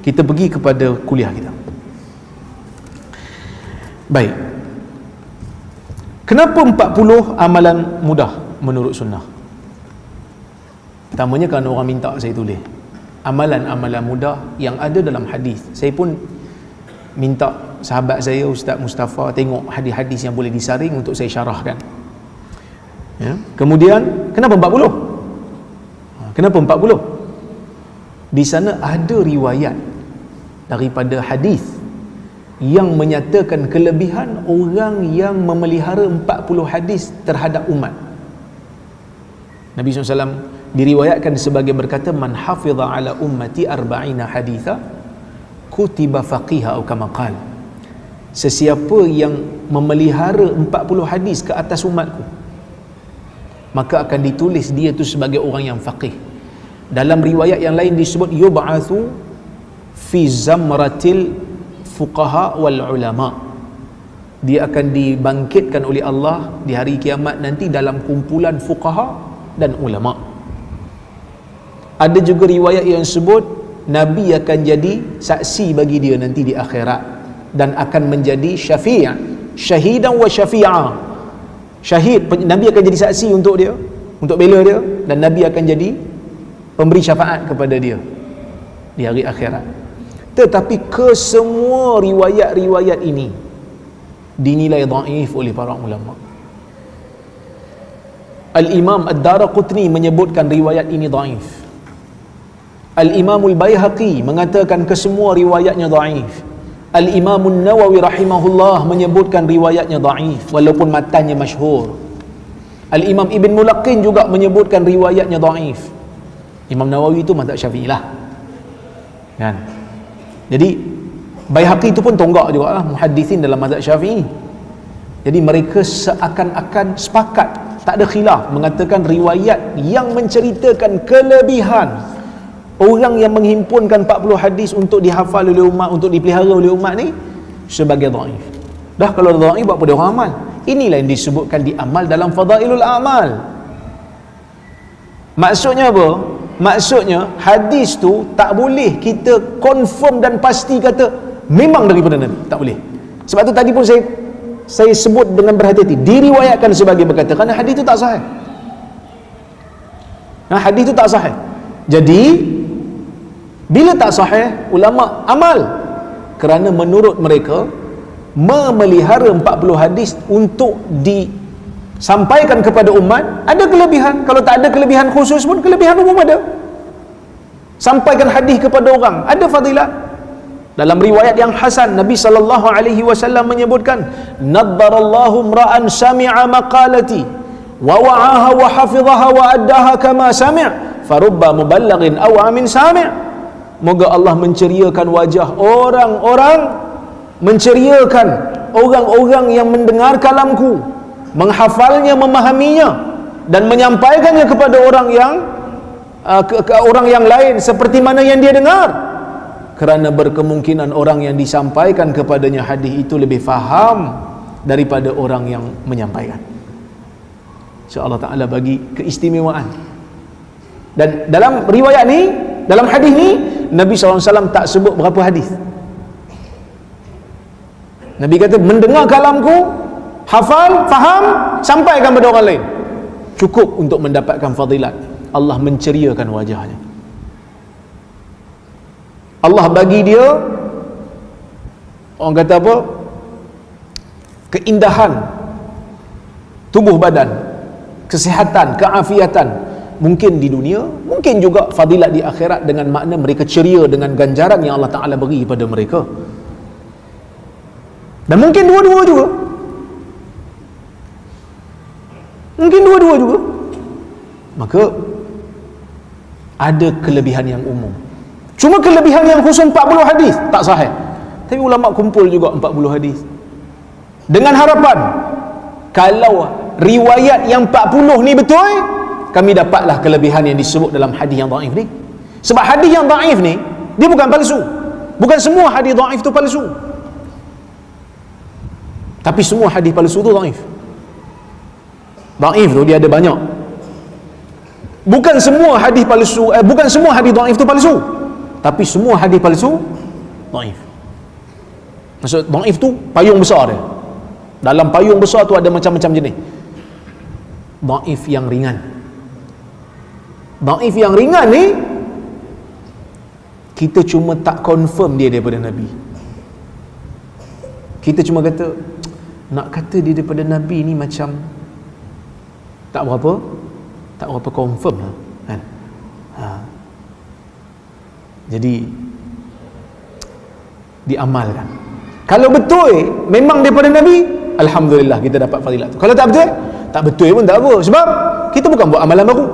kita pergi kepada kuliah kita. Baik, kenapa 40 amalan mudah menurut sunnah? Pertamanya kerana orang minta saya tulis amalan-amalan mudah yang ada dalam hadis. Saya pun minta sahabat saya Ustaz Mustafa tengok hadis-hadis yang boleh disaring untuk saya syarahkan. Ya. Kemudian kenapa 40? Kenapa 40? Di sana ada riwayat daripada hadis yang menyatakan kelebihan orang yang memelihara 40 hadis terhadap umat. Nabi SAW diriwayatkan sebagai berkata, man hafiza ala ummati arba'ina haditha kutiba faqiha atau kama qala. Sesiapa yang memelihara 40 hadis ke atas umatku, maka akan ditulis dia tu sebagai orang yang faqih. Dalam riwayat yang lain disebut yub'atsu fi zamratil fuqaha wal ulama. Dia akan dibangkitkan oleh Allah di hari kiamat nanti dalam kumpulan fuqaha dan ulama. Ada juga riwayat yang sebut Nabi akan jadi saksi bagi dia nanti di akhirat dan akan menjadi syafi', syahidan wa syafi'a. Syahid, Nabi akan jadi saksi untuk dia, untuk bela dia, dan Nabi akan jadi pemberi syafaat kepada dia di hari akhirat. Tetapi kesemua riwayat-riwayat ini dinilai dhaif oleh para ulama. Al-Imam Ad-Daraqutni menyebutkan riwayat ini dhaif. Al-Imam Al-Baihaqi mengatakan kesemua riwayatnya dhaif. Al-Imam An-Nawawi rahimahullah menyebutkan riwayatnya dhaif walaupun matanya masyhur. Al-Imam Ibn Mulaqqin juga menyebutkan riwayatnya dhaif. Imam Nawawi itu mazhab Syafi'i lah, kan? Jadi Baihaqi itu pun tonggak juga lah muhaddisin dalam mazhab Syafi'i. Jadi mereka seakan-akan sepakat, tak ada khilaf, mengatakan riwayat yang menceritakan kelebihan orang yang menghimpunkan 40 hadis untuk dihafal oleh umat, untuk dipelihara oleh umat ni sebagai dhaif. Dah kalau dhaif buat apa dia orang amal? Inilah yang disebutkan di amal dalam Fadailul A'mal. Maksudnya apa? Maksudnya hadis tu tak boleh kita confirm dan pasti kata memang daripada Nabi, tak boleh. Sebab tu tadi pun saya sebut dengan berhati-hati, diriwayatkan sebagai berkata, kerana hadis tu tak sahih. Hadis tu tak sahih. Jadi bila tak sahih, ulama amal, kerana menurut mereka memelihara 40 hadis untuk disampaikan kepada umat ada kelebihan. Kalau tak ada kelebihan khusus pun, kelebihan umum ada. Sampaikan hadis kepada orang ada fadilat. Dalam riwayat yang hasan, Nabi SAW menyebutkan, naddarallahu imra'an sami'a maqalati wa wa'aha wa hafizaha wa addaha kama sami' farubba muballaghin aw amin sami'. Moga Allah menceriakan wajah orang-orang, menceriakan orang-orang yang mendengar kalamku, menghafalnya, memahaminya, dan menyampaikannya kepada orang yang ke orang yang lain seperti mana yang dia dengar. Kerana berkemungkinan orang yang disampaikan kepadanya hadis itu lebih faham daripada orang yang menyampaikan. InsyaAllah Ta'ala bagi keistimewaan. Dan dalam riwayat ni, dalam hadis ni, Nabi SAW tak sebut berapa hadis. Nabi kata, mendengar kalamku, hafal, faham, sampaikan kepada orang lain, cukup untuk mendapatkan fadilat. Allah menceriakan wajahnya. Allah bagi dia, orang kata apa, keindahan tubuh badan, kesihatan, keafiatan, mungkin di dunia, mungkin juga fadilat di akhirat, dengan makna mereka ceria dengan ganjaran yang Allah Ta'ala beri kepada mereka. Dan mungkin dua-dua juga, mungkin dua-dua juga. Maka ada kelebihan yang umum. Cuma kelebihan yang khusus 40 hadis tak sahih. Tapi ulama kumpul juga 40 hadis dengan harapan kalau riwayat yang 40 ni betul, kami dapatlah kelebihan yang disebut dalam hadis yang dhaif ni. Sebab hadis yang dhaif ni dia bukan palsu. Bukan semua hadis dhaif tu palsu. Tapi semua hadis palsu tu dhaif. Dhaif tu dia ada banyak. Bukan semua hadis palsu, bukan semua hadis dhaif tu palsu. tapi semua hadis palsu dhaif. Maksud dhaif tu payung besar dia. Dalam payung besar tu ada macam-macam jenis. Dhaif yang ringan. Dhaif yang ringan ni kita cuma tak confirm dia daripada Nabi. Kita cuma kata nak kata dia daripada Nabi ni macam tak berapa confirm lah kan. Jadi diamalkan. Kalau betul memang daripada Nabi, alhamdulillah kita dapat fadilat tu. Kalau tak betul pun tak apa, sebab kita bukan buat amalan baru.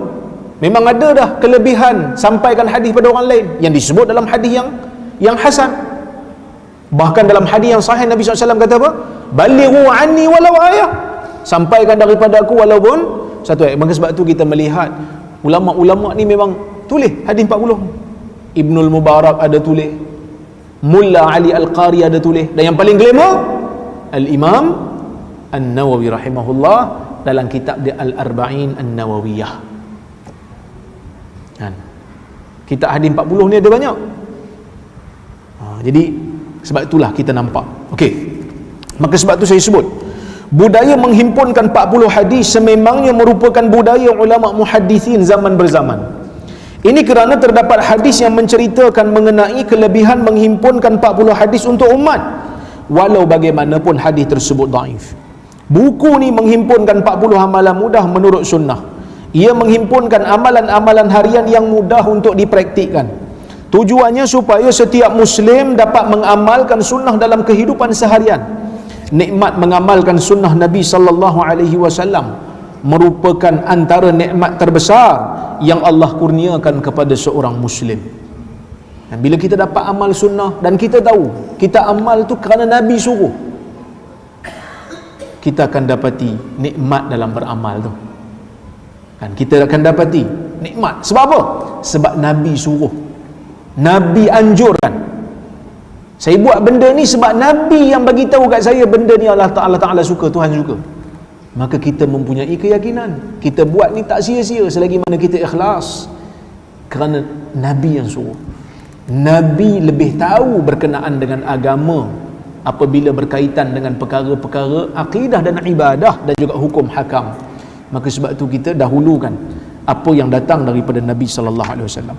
Memang ada dah kelebihan sampaikan hadis pada orang lain yang disebut dalam hadis yang hasan. Bahkan dalam hadis yang sahih Nabi SAW kata apa? Balighu anni walau ayah. Sampaikan daripada aku walaupun satu ayat. Maka sebab tu kita melihat ulama-ulama ni memang tulis hadis 40. Ibnul Mubarak ada tulis, Mulla Ali Al-Qari ada tulis, dan yang paling glamour Al-Imam An-Nawawi rahimahullah dalam kitab dia Al-Arba'in An-Nawawiyah kan. Kitab hadis 40 ni ada banyak. Jadi sebab itulah kita nampak. Okey. Maka sebab tu saya sebut budaya menghimpunkan 40 hadis sememangnya merupakan budaya ulama muhaddisin zaman berzaman. Ini kerana terdapat hadis yang menceritakan mengenai kelebihan menghimpunkan 40 hadis untuk umat, walau bagaimanapun hadis tersebut dhaif. Buku ni menghimpunkan 40 amalan mudah menurut sunnah. Ia menghimpunkan amalan-amalan harian yang mudah untuk dipraktikkan. Tujuannya supaya setiap Muslim dapat mengamalkan sunnah dalam kehidupan seharian. Nikmat mengamalkan sunnah Nabi sallallahu alaihi wasallam merupakan antara nikmat terbesar yang Allah kurniakan kepada seorang Muslim. Dan bila kita dapat amal sunnah dan kita tahu kita amal tu kerana Nabi suruh, kita akan dapati nikmat dalam beramal tu. Kan kita akan dapati nikmat. Sebab apa? Sebab Nabi suruh. Nabi anjurkan. Saya buat benda ni sebab Nabi yang bagi tahu kat saya benda ni Allah Ta'ala suka, Tuhan suka. Maka kita mempunyai keyakinan kita buat ni tak sia-sia selagi mana kita ikhlas kerana Nabi yang suruh. Nabi lebih tahu berkenaan dengan agama apabila berkaitan dengan perkara-perkara akidah dan ibadah dan juga hukum hakam. Maka sebab tu kita dahulukan apa yang datang daripada Nabi sallallahu alaihi wasallam.